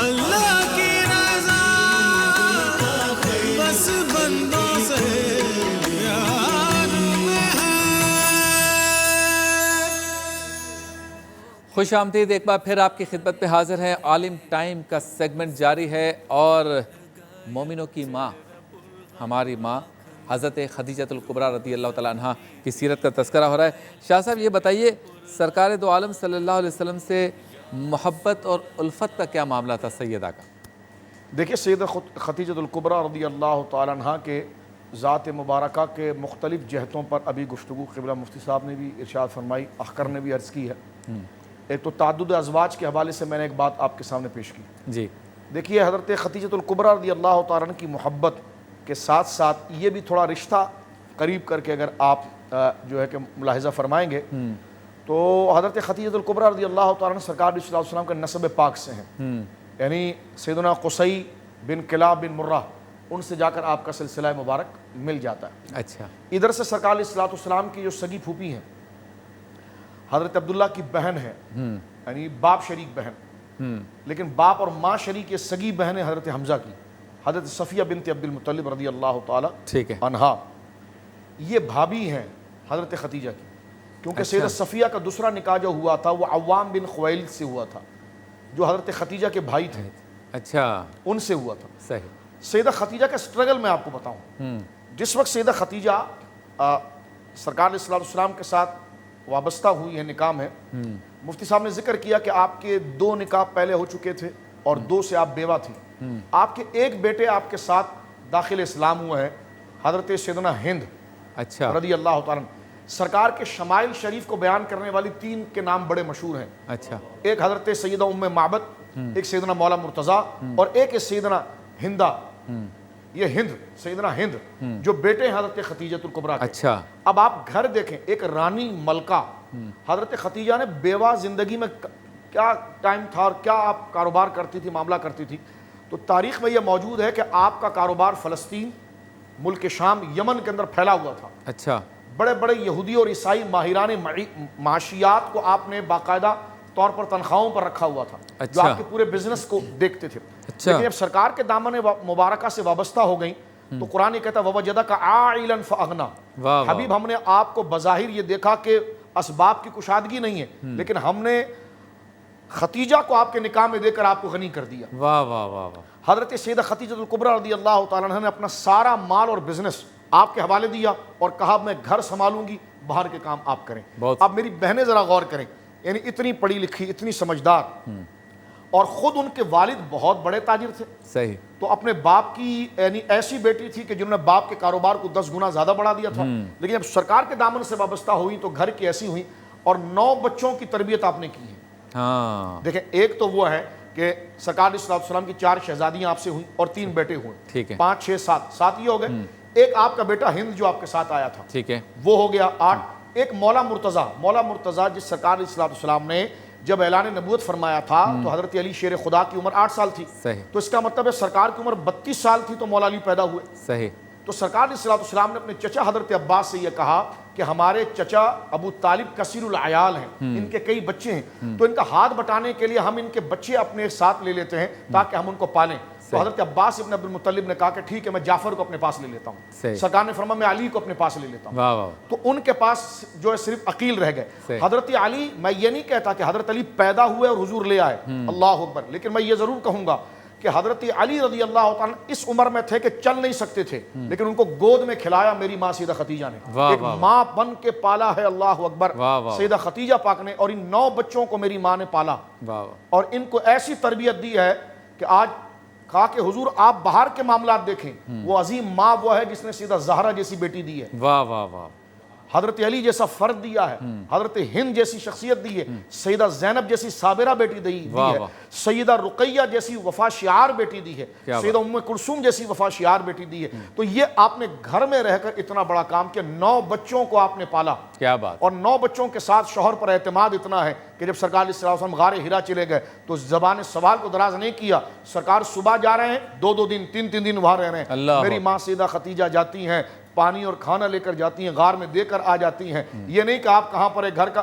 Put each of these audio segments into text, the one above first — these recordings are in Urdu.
اللہ کی رضا بس بندوں سے پیار میں ہے۔ خوش آمدید، ایک بار پھر آپ کی خدمت پہ حاضر ہے۔ عالم ٹائم کا سیگمنٹ جاری ہے اور مومنوں کی ماں، ہماری ماں حضرت خدیجۃ الکبریٰ رضی اللہ تعالیٰ عنہ کی سیرت کا تذکرہ ہو رہا ہے۔ شاہ صاحب یہ بتائیے، سرکار دو عالم صلی اللہ علیہ وسلم سے محبت اور الفت کا کیا معاملہ تھا سیدہ کا؟ دیکھیے، سیدہ خدیجۃ الکبریٰ رضی اللہ تعالیٰ عنہ کے ذات مبارکہ کے مختلف جہتوں پر ابھی گفتگو قبلہ مفتی صاحب نے بھی ارشاد فرمائی، اخکر نے بھی عرض کی ہے۔ ایک تو تعدد ازواج کے حوالے سے میں نے ایک بات آپ کے سامنے پیش کی۔ جی دیکھیے، حضرت خدیجۃ الکبریٰ رضی اللہ تعالیٰ عنہ کی محبت کے ساتھ ساتھ یہ بھی تھوڑا رشتہ قریب کر کے اگر آپ جو ہے کہ ملاحظہ فرمائیں گے تو حضرت خدیجۃ الکبریٰ رضی اللہ تعالیٰ عنہ سرکار صلی اللہ علیہ وسلم کے نسب پاک سے ہیں، یعنی سیدنا قصی بن کلاب بن مرہ، ان سے جا کر آپ کا سلسلہ مبارک مل جاتا ہے۔ اچھا، ادھر سے سرکار علیہ الصلوۃ والسلام کی جو سگی پھوپھی ہیں حضرت عبداللہ کی بہن ہے، یعنی باپ شریک بہن، لیکن باپ اور ماں شریک یہ سگی بہن ہے حضرت حمزہ کی، حضرت صفیہ بنت عبد المطلب رضی اللہ تعالی ٹھیک ہے، عنہا، یہ بھابھی ہیں حضرت خدیجہ کی، کیونکہ سیدہ صفیہ کا دوسرا نکاح جو ہوا تھا وہ عوام بن خویلد سے ہوا تھا، جو حضرت خدیجہ کے بھائی تھے، اچھا ان سے ہوا تھا۔ صحیح۔ سیدہ خدیجہ کا سٹرگل میں آپ کو بتاؤں، جس وقت سیدہ خدیجہ سرکار علیہ السلام کے ساتھ وابستہ ہوئی ہے، نکاح میں، مفتی صاحب نے ذکر کیا کہ آپ کے 2 نکاح پہلے ہو چکے تھے اور 2 سے آپ بیوہ تھیں، آپ کے ایک بیٹے آپ کے ساتھ داخل اسلام ہوا ہے، حضرت سیدنا ہند اچھا رضی اللہ تعالیٰ عنہ۔ سرکار کے شمائل شریف کو بیان کرنے والی 3 کے نام بڑے مشہور ہیں، اچھا، ایک حضرت سیدہ ام معبد، ایک سیدنا مولا مرتضیٰ، اور ایک سیدنا ہندہ، یہ ہند، سیدنا ہند جو بیٹے ہیں حضرت خدیجۃ الکبریٰ کے۔ اچھا، اب آپ گھر دیکھیں، ایک رانی ملکہ، حضرت خدیجہ نے بیوہ زندگی میں کیا ٹائم تھا اور کیا آپ کاروبار کرتی تھی، معاملہ کرتی تھی، تو تاریخ میں یہ موجود ہے کہ آپ کا کاروبار فلسطین، ملک شام، یمن کے اندر پھیلا ہوا تھا۔ اچھا، بڑے بڑے یہودی اور عیسائی ماہران معاشیات کو آپ نے باقاعدہ طور پر تنخواہوں پر رکھا ہوا تھا، جو آپ کے پورے بزنس کو دیکھتے تھے۔ لیکن جب سرکار کے دامن مبارکہ سے وابستہ ہو گئیں تو قرآن یہ کہتا ہے وَوَجَدَكَ عَائِلًا فَأَغْنَىٰ، حبیب ہم نے آپ کو بظاہر یہ دیکھا کہ اسباب کی کشادگی نہیں ہے، لیکن ہم نے خدیجہ کو آپ کے نکاح میں دے کر آپ کو غنی کر دیا۔ واہ واہ واہ واہ۔ حضرت سیدہ خدیجۃ الکبریٰ رضی اللہ تعالیٰ عنہ نے اپنا سارا مال اور بزنس آپ کے حوالے دیا اور کہا میں گھر سنبھالوں گی، باہر کے کام آپ کریں۔ اب میری بہنیں ذرا غور کریں، یعنی اتنی پڑھی لکھی، اتنی سمجھدار، اور خود ان کے والد بہت بڑے تاجر تھے، صحیح، تو اپنے باپ کی یعنی ایسی بیٹی تھی کہ جنہوں نے باپ کے کاروبار کو 10 گنا زیادہ بڑھا دیا تھا، لیکن جب سرکار کے دامن سے وابستہ ہوئی تو گھر کی ایسی ہوئی، اور 9 بچوں کی تربیت آپ نے کی ہے۔ ہاں دیکھیں، ایک تو وہ ہے کہ سرکار علیہ السلام کی 4 شہزادیاں آپ سے ہوئیں اور 3 بیٹے ہوئے، ٹھیک ہے، 5 6 7 یہ ہو گئے، ایک آپ کا بیٹا ہند جو آپ کے ساتھ آیا تھا، ٹھیک ہے، وہ ہو گیا 8، ایک مولا مرتضیٰ جس سرکار علیہ السلام نے جب اعلان نبوت فرمایا تھا تو حضرت علی شیر خدا کی عمر 8 سال تھی، صحیح، تو اس کا مطلب ہے سرکار کی عمر 32 سال تھی تو مولا علی پیدا ہوئے۔ صحیح، تو سرکار علیہ السلام نے اپنے چچا حضرت عباس سے یہ کہا کہ ہمارے چچا ابو طالب کثیر العیال ہیں، ان کے کئی بچے ہیں، تو ان کا ہاتھ بٹانے کے لیے ہم ان کے بچے اپنے ساتھ لے لیتے ہیں تاکہ ہم ان کو پالیں۔ تو حضرت عباس ابن عبد المطلب نے کہا کہ ٹھیک ہے، میں جعفر کو اپنے پاس لے لیتا ہوں۔ سرکار نے فرمایا میں علی کو اپنے پاس لے لیتا ہوں۔ واہ واہ، تو ان کے پاس جو ہے صرف عقیل رہ گئے۔ حضرت علی، میں یہ نہیں کہتا کہ حضرت علی پیدا ہوئے اور حضور لے آئے، اللہ اکبر، لیکن میں یہ ضرور کہوں گا کہ حضرت علی رضی اللہ تعالیٰ اس عمر میں تھے کہ چل نہیں سکتے تھے، لیکن ان کو گود میں کھلایا میری ماں سیدہ خدیجہ نے، ایک ماں بن کے پالا ہے، اللہ اکبر، سیدہ خدیجہ پاک نے، اور ان 9 بچوں کو میری ماں نے پالا اور ان کو ایسی تربیت دی ہے کہ آج کہا کہ حضور آپ باہر کے معاملات دیکھیں، وہ عظیم ماں وہ ہے جس نے سیدہ زہرا جیسی بیٹی دی ہے، واہ واہ واہ، حضرت علی جیسا فرد دیا ہے، حضرت ہند جیسی شخصیت دی ہے، سیدہ زینب جیسی صابرہ بیٹی دی ہے، سیدہ رقیہ جیسی وفا شعار بیٹی دی ہے، سیدہ ام کلثوم جیسی وفا شعار بیٹی دی ہے۔ تو یہ آپ نے گھر میں رہ کر اتنا بڑا کام کیا، 9 بچوں کو آپ نے پالا، کیا بات، اور 9 بچوں کے ساتھ شوہر پر اعتماد اتنا ہے کہ جب سرکار علیہ السلام غار ہرا چلے گئے تو زبان سوال کو دراز نہیں کیا، سرکار صبح جا رہے ہیں، 2 دن 3 دن وہاں رہ رہے ہیں، میری ماں سیدہ خدیجہ جاتی ہیں، پانی اور کھانا لے کر جاتی ہیں، غار میں دے کر آ جاتی ہیں، یہ نہیں کہ آپ کہاں پر ہے، گھر کا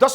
10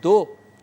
2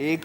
1,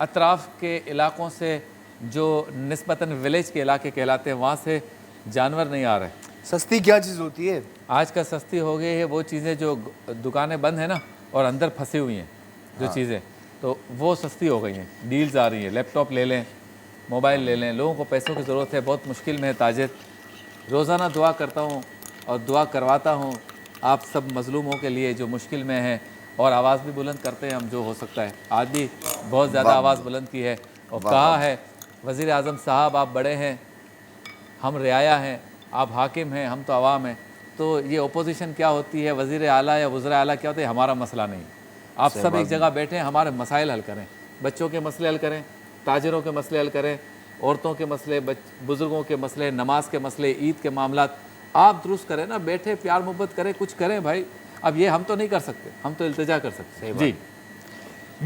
اطراف کے علاقوں سے جو نسبتاً ولیج کے علاقے کہلاتے ہیں وہاں سے جانور نہیں آ رہے. سستی کیا چیز ہوتی ہے؟ آج کل سستی ہو گئی ہے وہ چیزیں جو دکانیں بند ہیں نا اور اندر پھنسی ہوئی ہیں جو چیزیں, تو وہ سستی ہو گئی ہیں, ڈیلز آ رہی ہیں. لیپ ٹاپ لے لیں, موبائل لے لیں, لوگوں کو پیسوں کی ضرورت ہے, بہت مشکل میں ہے تاجر. روزانہ دعا کرتا ہوں اور دعا کرواتا ہوں آپ سب مظلوموں کے لیے جو مشکل میں ہیں, اور آواز بھی بلند کرتے ہیں ہم جو ہو سکتا ہے. آج بھی بہت زیادہ آواز بلند کی ہے اور کہا ہے وزیر اعظم صاحب آپ بڑے ہیں, ہم رعایا ہیں, آپ حاکم ہیں, ہم تو عوام ہیں. تو یہ اپوزیشن کیا ہوتی ہے, وزیر اعلیٰ یا وزراء اعلیٰ کیا ہوتے ہیں, ہمارا مسئلہ نہیں. آپ سب ایک جگہ بیٹھیں, ہمارے مسائل حل کریں, بچوں کے مسئلے حل کریں, تاجروں کے مسئلے حل کریں, عورتوں کے مسئلے, بزرگوں کے مسئلے, نماز کے مسئلے, عید کے معاملات آپ درست کریں نا, بیٹھے پیار محبت کریں, کچھ کریں بھائی. اب یہ ہم تو نہیں کر سکتے, ہم تو التجا کر سکتے. جی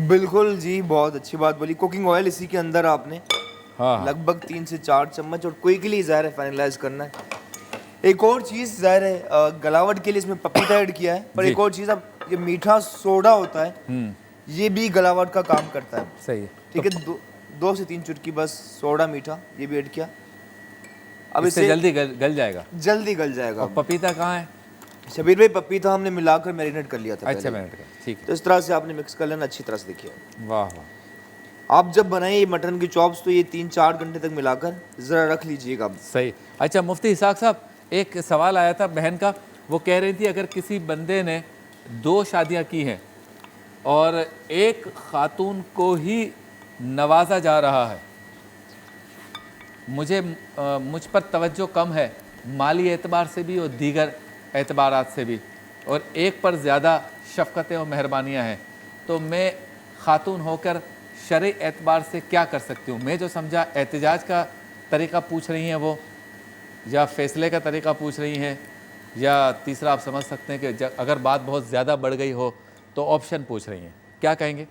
بالکل جی, بہت اچھی بات بولی. کوکنگ آئل اسی کے اندر آپ نے لگ بھگ 3 سے 4 چمچ اور کوئکلی ظاہر ہے فائنلائز کرنا ہے. ایک اور چیز ظاہر ہے گلاوٹ کے لیے اس میں پپیتا ایڈ کیا ہے, پر ایک اور چیز اب یہ میٹھا سوڈا ہوتا ہے یہ بھی گلاوٹ کا کام کرتا ہے. صحیح ہے, ٹھیک ہے, 2 سے 3 چٹکی بس سوڈا میٹھا یہ بھی ایڈ کیا. اب اس سے جلدی گل جائے گا, جلدی گل جائے گا. پپیتا کہاں ہے شبیر بھائی؟ پپیتا ہم نے ملا کر میرینیٹ کر لیا تھا. اچھا منٹ کا, ٹھیک ہے. تو اس طرح سے آپ نے مکس کر لینا اچھی طرح سے. دیکھیے واہ واہ, آپ جب بنائیں یہ مٹن کی چاپس تو یہ 3-4 گھنٹے تک ملا کر ذرا رکھ لیجئے گا. صحیح. اچھا مفتی اسحاق صاحب, ایک سوال آیا تھا بہن کا, وہ کہہ رہی تھی اگر کسی بندے نے 2 شادیاں کی ہیں اور ایک خاتون کو ہی نوازا جا رہا ہے, مجھ پر توجہ کم ہے مالی اعتبار سے بھی اور دیگر اعتبارات سے بھی, اور ایک پر زیادہ شفقتیں اور مہربانیاں ہیں, تو میں خاتون ہو کر شرعی اعتبار سے کیا کر سکتی ہوں؟ میں جو سمجھا احتجاج کا طریقہ پوچھ رہی ہیں وہ, یا فیصلے کا طریقہ پوچھ رہی ہیں, یا تیسرا آپ سمجھ سکتے ہیں کہ اگر بات بہت زیادہ بڑھ گئی ہو تو آپشن پوچھ رہی ہیں. کیا کہیں گے؟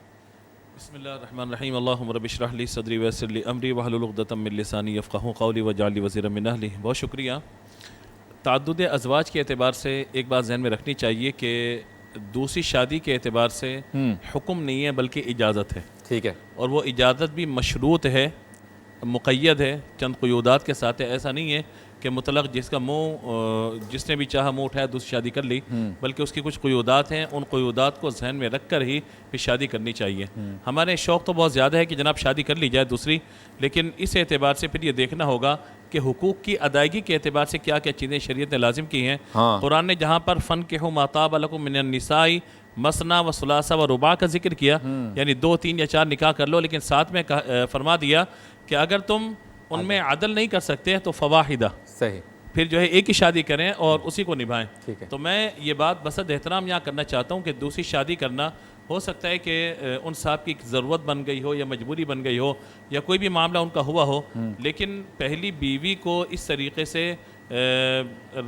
بسم اللہ الرحمن الرحیم. اللہم رب اشرح لی صدری ویسر لی امری واحلل عقدۃ من لسانی یفقہوا قولی واجعل لی وزیرا من اہلی. بہت شکریہ. تعدد ازواج کے اعتبار سے ایک بات ذہن میں رکھنی چاہیے کہ دوسری شادی کے اعتبار سے حکم نہیں ہے بلکہ اجازت ہے. ٹھیک ہے, اور وہ اجازت بھی مشروط ہے, مقید ہے, چند قیودات کے ساتھ ہے. ایسا نہیں ہے کہ مطلق جس کا منہ جس نے بھی چاہا منہ اٹھایا دوسری شادی کر لی, بلکہ اس کی کچھ قیودات ہیں, ان قیودات کو ذہن میں رکھ کر ہی پھر شادی کرنی چاہیے. ہمارے شوق تو بہت زیادہ ہے کہ جناب شادی کر لی جائے دوسری, لیکن اس اعتبار سے پھر یہ دیکھنا ہوگا کہ حقوق کی ادائیگی کے اعتبار سے کیا کیا چیزیں شریعت نے لازم کی ہیں. قرآن نے جہاں پر فَانْكِحُوا مَا طَابَ لَكُم مِّنَ النِّسَاءِ مثنیٰ و ثلاثہ و رباع کا ذکر کیا, یعنی 2, 3 یا 4 نکاح کر لو, لیکن ساتھ میں فرما دیا کہ اگر تم ان میں عدل نہیں کر سکتے تو فواحدہ, صحیح, پھر جو ہے ایک ہی شادی کریں اور اسی کو نبھائیں. ٹھیک ہے. تو میں یہ بات بصد احترام یہاں کرنا چاہتا ہوں کہ دوسری شادی کرنا ہو سکتا ہے کہ ان صاحب کی ضرورت بن گئی ہو یا مجبوری بن گئی ہو یا کوئی بھی معاملہ ان کا ہوا ہو, لیکن پہلی بیوی کو اس طریقے سے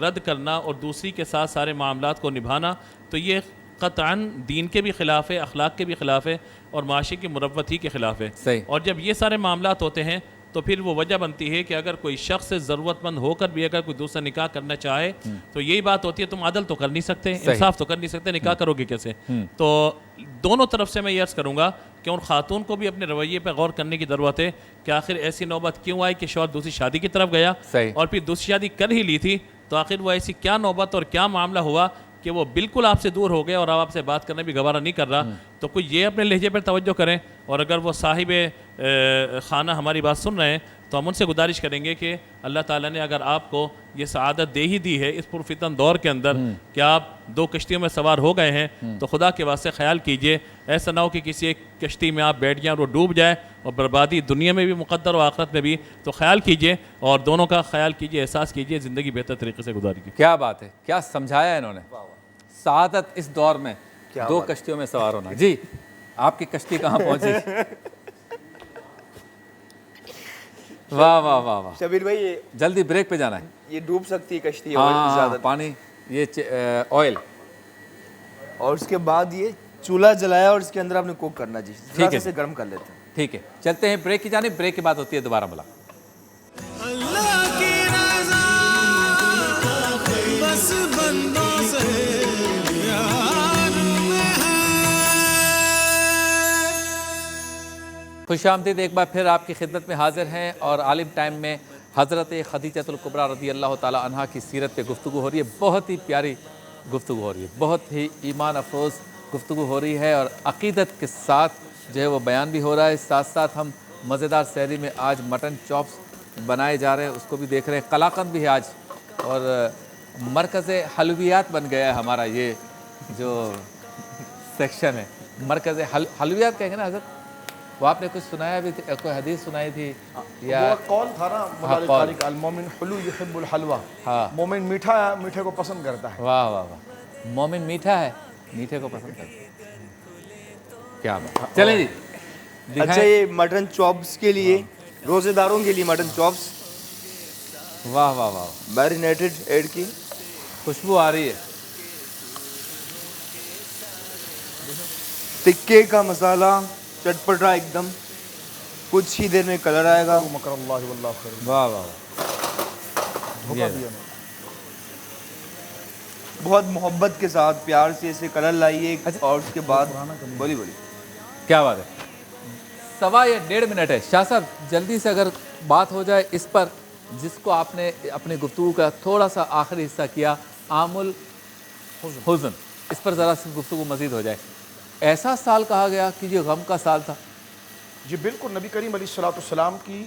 رد کرنا اور دوسری کے ساتھ سارے معاملات کو نبھانا تو یہ قطعاً دین کے بھی خلاف ہے, اخلاق کے بھی خلاف ہے اور معاشرے کی مروت ہی کے خلاف ہے. صحیح. اور جب یہ سارے معاملات ہوتے ہیں تو پھر وہ وجہ بنتی ہے کہ اگر کوئی شخص ضرورت مند ہو کر بھی اگر کوئی دوسرا نکاح کرنا چاہے تو یہی بات ہوتی ہے تم عدل تو کر نہیں سکتے, انصاف تو کر نہیں سکتے, نکاح کرو گے کیسے؟ تو دونوں طرف سے میں یہ عرض کروں گا کہ ان خاتون کو بھی اپنے رویے پہ غور کرنے کی ضرورت ہے کہ آخر ایسی نوبت کیوں آئی کہ شوہر دوسری شادی کی طرف گیا, اور پھر دوسری شادی کر ہی لی تھی تو آخر وہ ایسی کیا نوبت اور کیا معاملہ ہوا کہ وہ بالکل آپ سے دور ہو گئے اور آپ سے بات کرنے بھی گوارہ نہیں کر رہا. تو کوئی یہ اپنے لہجے پر توجہ کریں, اور اگر وہ صاحب خانہ ہماری بات سن رہے ہیں تو ہم ان سے گزارش کریں گے کہ اللہ تعالیٰ نے اگر آپ کو یہ سعادت دے ہی دی ہے اس پرفتن دور کے اندر کہ آپ 2 کشتیوں میں سوار ہو گئے ہیں, تو خدا کے واسطے خیال کیجئے ایسا نہ ہو کہ کسی ایک کشتی میں آپ بیٹھ جائیں اور وہ ڈوب جائے اور بربادی دنیا میں بھی مقدر اور آخرت میں بھی. تو خیال کیجئے اور دونوں کا خیال کیجئے, احساس کیجئے, زندگی بہتر طریقے سے گزاریے. کیا بات ہے, کیا سمجھایا انہوں نے. سعادت اس دور میں 2 کشتیوں میں سوار ہونا. جی آپ کی کشتی کہاں پہنچی؟ واہ واہ واہ واہ. شبیر بھائی جلدی بریک پہ جانا ہے, یہ ڈوب سکتی ہے کشتی ہاں پانی, یہ آئل, اور اس کے بعد یہ چولہا جلایا اور اس کے اندر آپ نے کوک کرنا. جی ٹھیک ہے, اسے گرم کر لیتے ہیں. ٹھیک ہے, چلتے ہیں بریک کی جانب. بریک کے بعد ہوتی ہے دوبارہ ملاقات. اللہ کی رضا بس بندوں سے خوش آمدید، ایک بار پھر آپ کی خدمت میں حاضر ہیں اور عالم ٹائم میں حضرت خدیجۃ الکبریٰ رضی اللہ تعالیٰ عنہا کی سیرت پہ گفتگو ہو رہی ہے. بہت ہی پیاری گفتگو ہو رہی ہے، بہت ہی ایمان افروز گفتگو ہو رہی ہے اور عقیدت کے ساتھ جو ہے وہ بیان بھی ہو رہا ہے. ساتھ ساتھ ہم مزیدار سحری میں آج مٹن چاپس بنائے جا رہے ہیں، اس کو بھی دیکھ رہے ہیں. قلاقند بھی ہے آج، اور مرکز حلویات بن گیا ہے ہمارا یہ جو سیکشن ہے. مرکز حلویات کہیں گے نا حضرت؟ وہ آپ نے کچھ سنایا بھی تھی، کوئی حدیث سنائی تھی یا وہ قول تھا نا مدارک قاری کا، المومن حلو یحب الحلوہ. مومن میٹھا ہے، میٹھے کو پسند کرتا ہے. واہ واہ واہ، مومن میٹھا ہے، میٹھے کو پسند کرتا ہے. کیا بات. چلیں جی اچھا، یہ مٹن چاپس کے لیے روزے داروں کے لیے مٹن چاپس واہ واہ واہ، میرینیٹڈ ایڈ کی. خوشبو آ رہی ہے. تکے کا مسالہ چٹپٹا ایک دم، کچھ ہی دیر میں کلر آئے گا. مکر اللہ واللہ خیر. واہ واہ واہ. دھوکہ دیا میں. بہت محبت کے ساتھ پیار سے اسے کلر لائیے اور اس کے بعد بولی کیا بات ہے. 1.25 یا 1.5 منٹ ہے. شاہ صاحب جلدی سے اگر بات ہو جائے اس پر جس کو آپ نے اپنی گفتگو کا تھوڑا سا آخری حصہ کیا، عام الحزن، اس پر ذرا سی گفتگو مزید ہو جائے. ایسا سال کہا گیا کہ یہ غم کا سال تھا. جی بالکل، نبی کریم علیہ الصلوۃ والسلام کی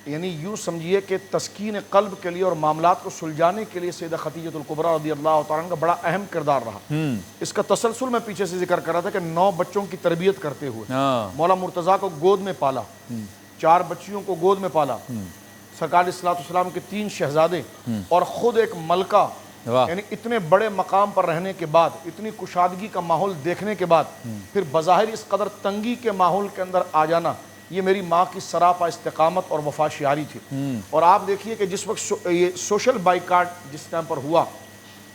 یعنی یوں سمجھیے کہ تسکین قلب کے لیے اور معاملات کو سلجھانے کے لیے سیدہ خدیجۃ الکبریٰ رضی اللہ تعالیٰ عنہ کا بڑا اہم کردار رہا. اس کا تسلسل میں پیچھے سے ذکر کر رہا تھا کہ 9 بچوں کی تربیت کرتے ہوئے مولا مرتضیٰ کو گود میں پالا، 4 بچیوں کو گود میں پالا، سرکار علیہ الصلوۃ والسلام کے 3 شہزادے اور خود ایک ملکہ. یعنی اتنے بڑے مقام پر رہنے کے بعد، اتنی کشادگی کا ماحول دیکھنے کے بعد پھر بظاہر اس قدر تنگی کے ماحول کے اندر آ جانا، یہ میری ماں کی سراپا استقامت اور وفا شعاری تھی. اور آپ دیکھیے کہ جس وقت یہ سوشل بائیکاٹ جس ٹائم پر ہوا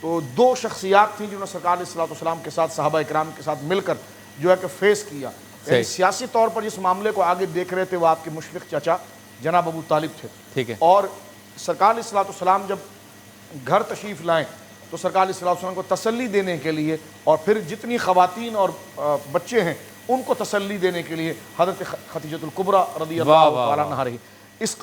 تو 2 شخصیات تھیں جنہوں نے سرکار علیہ الصلوۃ والسلام کے ساتھ، صحابہ اکرام کے ساتھ مل کر جو ہے کہ فیس کیا. یعنی سیاسی طور پر جس معاملے کو آگے دیکھ رہے تھے وہ آپ کے مشفق چچا جناب ابو طالب تھے. ٹھیک ہے. اور سرکار علیہ الصلوۃ والسلام جب گھر تشریف لائیں تو سرکار علیہ الصلوۃ والسلام کو تسلی دینے کے لیے اور پھر جتنی خواتین اور بچے ہیں ان کو تسلی دینے کے لیے حضرت خدیجۃ الکبریٰ رضی اللہ تعالیٰ عنہا رہی. اس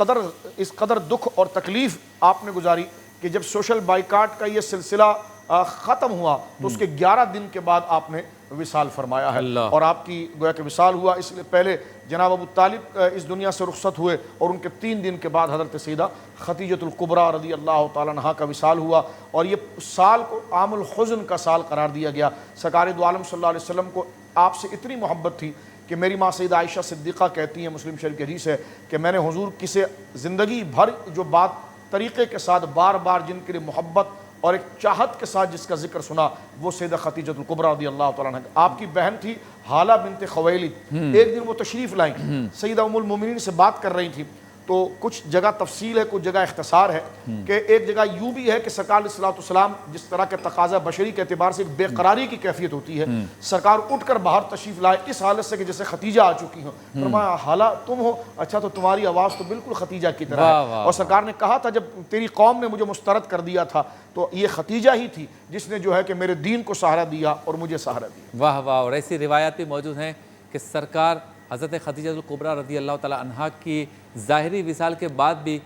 قدر دکھ اور تکلیف آپ نے گزاری کہ جب سوشل بائیکاٹ کا یہ سلسلہ ختم ہوا تو اس کے 11 دن کے بعد آپ نے وصال فرمایا ہے. اور آپ کی گویا کہ وصال ہوا اس لیے پہلے جناب ابو طالب اس دنیا سے رخصت ہوئے اور ان کے 3 دن کے بعد حضرت سیدہ خدیجۃ الکبریٰ رضی اللہ تعالیٰ عنہا کا وصال ہوا. اور یہ سال کو عام الحزن کا سال قرار دیا گیا. سرکار دو عالم صلی اللہ علیہ وسلم کو آپ سے اتنی محبت تھی کہ میری ماں سیدہ عائشہ صدیقہ کہتی ہیں، مسلم شریف کی حدیث ہے کہ میں نے حضور کی سے زندگی بھر جو بات طریقے کے ساتھ بار بار جن کے لیے محبت اور ایک چاہت کے ساتھ جس کا ذکر سنا وہ سیدہ خدیجۃ الکبریٰ رضی اللہ تعالیٰ عنہ. آپ کی بہن تھی حالہ بنت خویلد. ایک دن وہ تشریف لائیں، سیدہ ام المومنین سے بات کر رہی تھی تو کچھ جگہ تفصیل ہے، کچھ جگہ اختصار ہے. کہ ایک جگہ یوں بھی ہے کہ سرکار علیہ الصلوۃ والسلام جس طرح کے تقاضا بشری کے اعتبار سے ایک بے قراری کی کیفیت ہوتی ہے، سرکار اٹھ کر باہر تشریف لائے اس حالت سے کہ جیسے ختیجہ آ چکی ہوں. فرمایا حالہ تم ہو؟ اچھا تو تمہاری آواز تو بالکل ختیجہ کی طرح ہے. اور سرکار نے کہا تھا جب تیری قوم نے مجھے مسترد کر دیا تھا تو یہ ختیجہ ہی تھی جس نے جو ہے کہ میرے دین کو سہارا دیا اور مجھے سہارا دیا. واہ واہ. اور ایسی روایات بھی موجود ہیں کہ سرکار حضرت خدیجہ الکبریٰ رضی اللہ تعالیٰ عنہا کی ظاہری وصال کے بعد بھی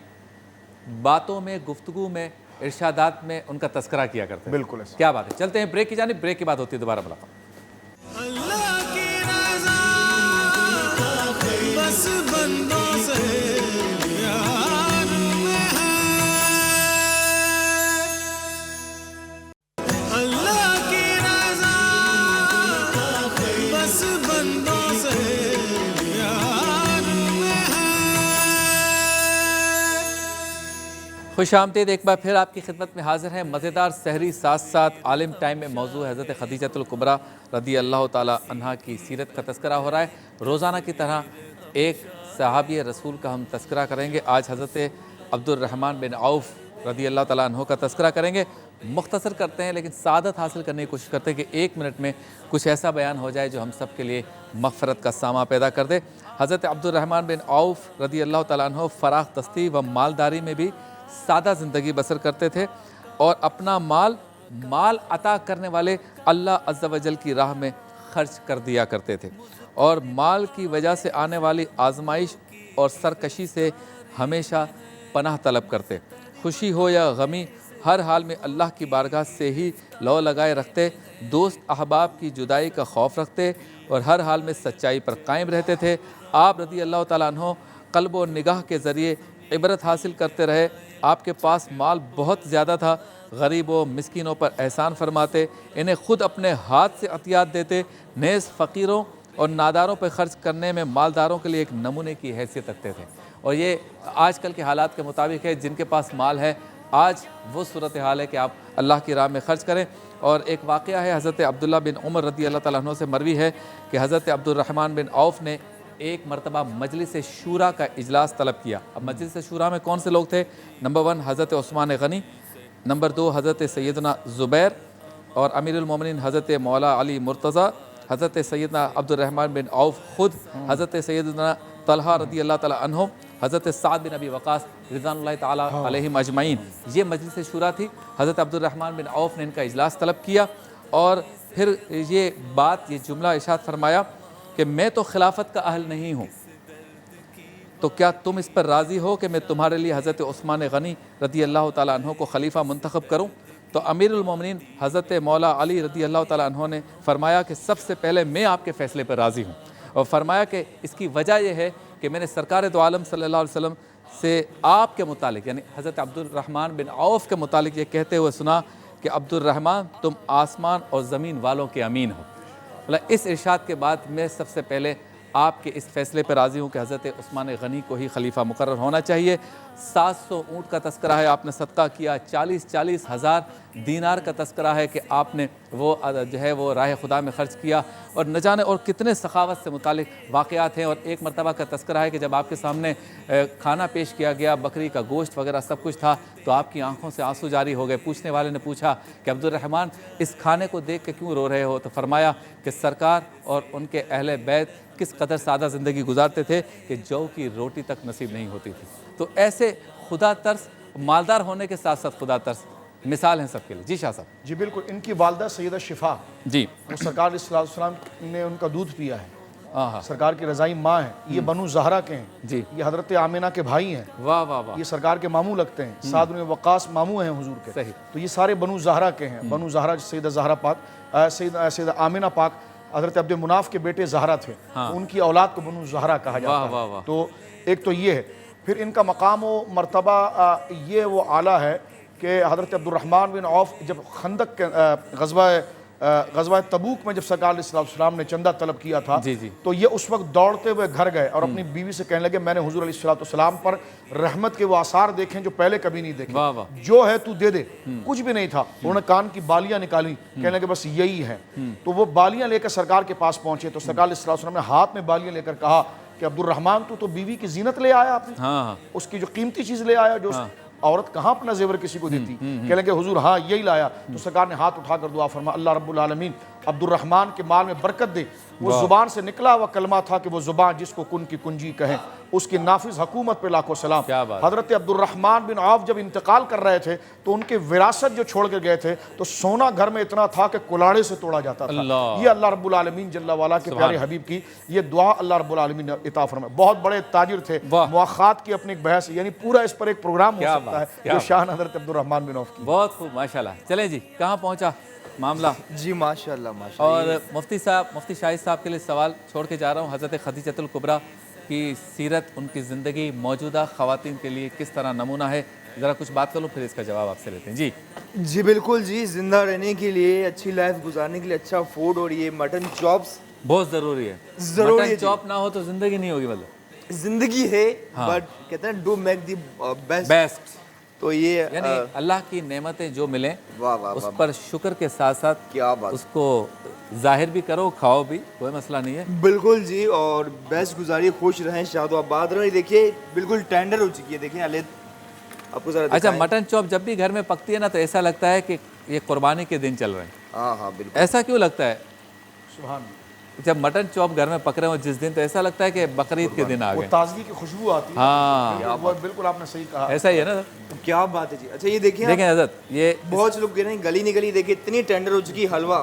باتوں میں، گفتگو میں، ارشادات میں ان کا تذکرہ کیا کرتے ہیں. بالکل ایسا. کیا بات ہے. چلتے ہیں بریک کی جانب، بریک کے بعد ہوتی ہے دوبارہ ملاقات. اللہ کی رضا بس بندوں سے پیار میں ہے. اللہ کی رضا بس بندوں سے پیار میں ہے. خوش آمدید، ایک بار پھر آپ کی خدمت میں حاضر ہیں. مزیدار سحری ساتھ ساتھ عالم ٹائم میں موضوع ہے حضرت خدیجۃ الکبریٰ رضی اللہ تعالیٰ عنہا کی سیرت کا تذکرہ ہو رہا ہے. روزانہ کی طرح ایک صحابی رسول کا ہم تذکرہ کریں گے. آج حضرت عبد الرحمن بن عوف رضی اللہ تعالیٰ عنہ کا تذکرہ کریں گے. مختصر کرتے ہیں لیکن سعادت حاصل کرنے کی کوشش کرتے ہیں کہ 1 منٹ میں کچھ ایسا بیان ہو جائے جو ہم سب کے لیے مغفرت کا سامہ پیدا کر دے. حضرت عبد الرحمن بن عوف رضی اللہ تعالیٰ عنہ فراخ دستی و مالداری میں بھی سادہ زندگی بسر کرتے تھے اور اپنا مال عطا کرنے والے اللہ عز و جل کی راہ میں خرچ کر دیا کرتے تھے اور مال کی وجہ سے آنے والی آزمائش اور سرکشی سے ہمیشہ پناہ طلب کرتے۔ خوشی ہو یا غمی ہر حال میں اللہ کی بارگاہ سے ہی لو لگائے رکھتے، دوست احباب کی جدائی کا خوف رکھتے اور ہر حال میں سچائی پر قائم رہتے تھے۔ آپ رضی اللہ تعالیٰ عنہ قلب و نگاہ کے ذریعے عبرت حاصل کرتے رہے۔ آپ کے پاس مال بہت زیادہ تھا، غریبوں مسکینوں پر احسان فرماتے، انہیں خود اپنے ہاتھ سے عطیات دیتے، نیز فقیروں اور ناداروں پر خرچ کرنے میں مالداروں کے لیے ایک نمونے کی حیثیت رکھتے تھے۔ اور یہ آج کل کے حالات کے مطابق ہے، جن کے پاس مال ہے آج وہ صورتحال ہے کہ آپ اللہ کی راہ میں خرچ کریں۔ اور ایک واقعہ ہے حضرت عبداللہ بن عمر رضی اللہ تعالیٰ عنہ سے مروی ہے کہ حضرت عبد الرحمن بن عوف نے ایک مرتبہ مجلس شورا کا اجلاس طلب کیا۔ اب مجلس شورا میں کون سے لوگ تھے؟ نمبر 1 حضرت عثمان غنی، نمبر 2 حضرت سیدنا زبیر، اور امیر المومنین حضرت مولا علی مرتضیٰ، حضرت سیدنا عبد الرحمن بن عوف خود، حضرت سیدنا طلحہ رضی اللہ تعالیٰ عنہ، حضرت سعد بن ابی وقاص رضوان اللہ تعالیٰ علیہم اجمعین۔ یہ مجلس شورا تھی۔ حضرت عبد الرحمن بن عوف نے ان کا اجلاس طلب کیا اور پھر یہ جملہ ارشاد فرمایا کہ میں تو خلافت کا اہل نہیں ہوں، تو کیا تم اس پر راضی ہو کہ میں تمہارے لیے حضرت عثمان غنی رضی اللہ تعالیٰ عنہ کو خلیفہ منتخب کروں؟ تو امیر المومنین حضرت مولا علی رضی اللہ تعالیٰ عنہ نے فرمایا کہ سب سے پہلے میں آپ کے فیصلے پر راضی ہوں، اور فرمایا کہ اس کی وجہ یہ ہے کہ میں نے سرکار دو عالم صلی اللہ علیہ وسلم سے آپ کے متعلق یعنی حضرت عبد الرحمن بن عوف کے متعلق یہ کہتے ہوئے سنا کہ عبد الرحمن تم آسمان اور زمین والوں کے امین ہو۔ اس ارشاد کے بعد میں سب سے پہلے آپ کے اس فیصلے پر راضی ہوں کہ حضرت عثمان غنی کو ہی خلیفہ مقرر ہونا چاہیے۔ 700 اونٹ کا تذکرہ ہے آپ نے صدقہ کیا، 40 ہزار دینار کا تذکرہ ہے کہ آپ نے وہ راہ خدا میں خرچ کیا، اور نہ جانے اور کتنے سخاوت سے متعلق واقعات ہیں۔ اور ایک مرتبہ کا تذکرہ ہے کہ جب آپ کے سامنے کھانا پیش کیا گیا، بکری کا گوشت وغیرہ سب کچھ تھا، تو آپ کی آنکھوں سے آنسو جاری ہو گئے۔ پوچھنے والے نے پوچھا کہ عبد الرحمن اس کھانے کو دیکھ کے کیوں رو رہے ہو؟ تو فرمایا کہ سرکار اور ان کے اہل بیت کس قدر سادہ زندگی گزارتے تھے کہ جو کی روٹی تک نصیب نہیں ہوتی تھی۔ تو ایسے خدا ترس، مالدار ہونے کے ساتھ ساتھ خدا ترس مثال ہیں سب کے لیے۔ جی شاہ صاحب۔ جی بالکل، ان کی والدہ سیدہ شفا، جی وہ سرکار علیہ السلام نے ان کا دودھ پیا ہے، سرکار کی رضائی ماں ہیں۔ یہ بنو زہرا کے ہیں، جی یہ حضرت آمینہ کے بھائی ہیں، واہ واہ واہ، یہ سرکار کے ماموں لگتے ہیں، سعد بن وقاص ماموں ہیں حضور کے۔ صحیح۔ تو یہ سارے بنو زہرا کے ہیں۔ بنو زہرا سیدہ زہرا پاک، سیدہ آمینہ پاک حضرت عبد مناف کے بیٹے زہرا تھے، ان کی اولاد کو بنو زہرا کہا جاتا ہے۔ تو ایک تو یہ ہے، پھر ان کا مقام و مرتبہ یہ وہ اعلیٰ ہے کہ حضرت عبد الرحمن بن عوف جب خندق کے غزوہ تبوک میں جب سرکار علیہ السلام نے چندہ طلب کیا تھا، تو یہ اس وقت دوڑتے ہوئے گھر گئے اور اپنی بیوی سے کہنے لگے میں نے حضور علیہ السلام پر رحمت کے وہ آثار دیکھیں جو پہلے کبھی نہیں دیکھے، جو ہے تو دے دے۔ کچھ بھی نہیں تھا، انہوں نے کان کی بالیاں نکالی، کہنے لگے بس یہی ہے۔ تو وہ بالیاں لے کر سرکار کے پاس پہنچے، تو سرکار علیہ السلام نے ہاتھ میں بالیاں لے کر کہا کہ عبد الرحمن تو بیوی کی زینت لے آیا، آپ نے اس کی جو قیمتی چیز لے آیا، جو عورت کہاں اپنا زیور کسی کو دیتی، کہنے لگے حضور ہاں یہی لایا۔ تو سرکار نے ہاتھ اٹھا کر دعا فرما اللہ رب العالمین عبد الرحمن کے مال میں برکت دے۔ وہ زبان سے نکلا وہ کلمہ تھا کہ وہ زبان جس کو کن کی کنجی کہیں، اس کی نافذ حکومت پہ لاکھوں سلام۔ حضرت عبد الرحمن بن عوف جب انتقال کر رہے تھے تو ان کے وراثت جو چھوڑ کے گئے تھے تو سونا گھر میں اتنا تھا کہ کلاڑے سے توڑا جاتا تھا۔ یہ اللہ رب العالمین جل وعلا کے پیارے حبیب کی یہ دعا اللہ رب العالمین نے عطا فرمایا۔ بہت بڑے تاجر تھے، مواخات کی اپنی ایک بحث، یعنی پورا اس پر ایک پروگرام ہو سکتا ہے جو شان حضرت عبد الرحمن بن عوف کی۔ بہت خوب، ماشاءاللہ۔ چلیں جی، کہاں پہنچا معاملہ؟ جی ماشاءاللہ ماشاءاللہ۔ اور مفتی شاہد صاحب کے لیے سوال چھوڑ کے جا رہا ہوں، حضرت خدیجۃ الکبریٰ کی سیرت، ان کی زندگی موجودہ خواتین کے لیے کس طرح نمونہ ہے، ذرا کچھ بات کر لوں پھر اس کا جواب آپ سے لیتے ہیں۔ جی جی بالکل جی، زندہ رہنے کے لیے، اچھی لائف گزارنے کے لیے اچھا فوڈ اور یہ مٹن چاپس بہت ضروری ہے۔ ضروری ہے، مٹن چاپ نہ ہو تو زندگی نہیں ہوگی، مطلب زندگی ہے، بٹ کہتے ہیں ڈو میک دی بیسٹ۔ تو یہ یعنی اللہ کی نعمتیں جو ملیں اس پر شکر کے ساتھ ساتھ اس کو ظاہر بھی کرو، کھاؤ بھی، کوئی مسئلہ نہیں ہے۔ بالکل جی، اور بیسٹ گزاری، خوش رہیں، شاد و آباد رہیں۔ دیکھیے بالکل ٹینڈر ہو چکی ہے، دیکھیں علید آپ کو ذرا اچھا، مٹن چاپ جب بھی گھر میں پکتی ہے نا تو ایسا لگتا ہے کہ یہ قربانی کے دن چل رہے ہیں۔ ہاں بالکل، ایسا کیوں لگتا ہے؟ سبحان اللہ، جب مٹن چاپ گھر میں پک رہے ہوں جس دن تو ایسا لگتا ہے کہ بقرعید کے دن آ وہ گئے۔ تازگی کی خوشبو آتی ہے۔ ہاں بالکل آپ نے صحیح کہا، ایسا ہی ہے نا۔ کیا بات ہے جی۔ اچھا یہ دیکھیں حضرت، یہ بہت سے لوگ کہہ رہے ہیں گلی نگلی، دیکھیں اتنی ٹینڈر ہو چکی حلوہ